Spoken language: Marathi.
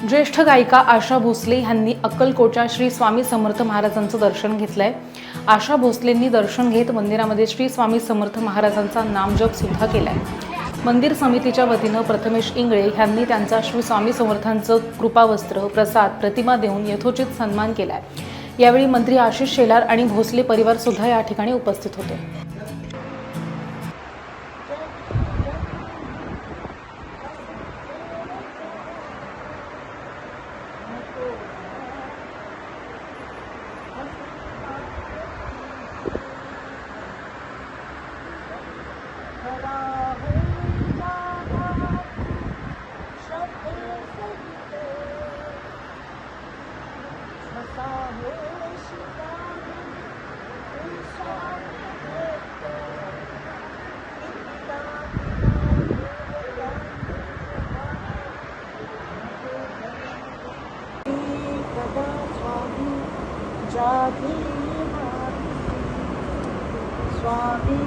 ज्येष्ठ गायिका आशा भोसले यांनी अक्कलकोटच्या श्री स्वामी समर्थ महाराजांचं दर्शन घेतलंय। आशा भोसलेंनी दर्शन घेत मंदिरामध्ये श्री स्वामी समर्थ महाराजांचा नामजप सुद्धा केलाय। मंदिर समितीच्या वतीनं प्रथमेश इंगळे यांनी त्यांचा श्री स्वामी समर्थांचं कृपावस्त्र, प्रसाद, प्रतिमा देऊन यथोचित सन्मान केलाय। यावेळी मंत्री आशिष शेलार आणि भोसले परिवार सुद्धा या ठिकाणी उपस्थित होते। स्वामी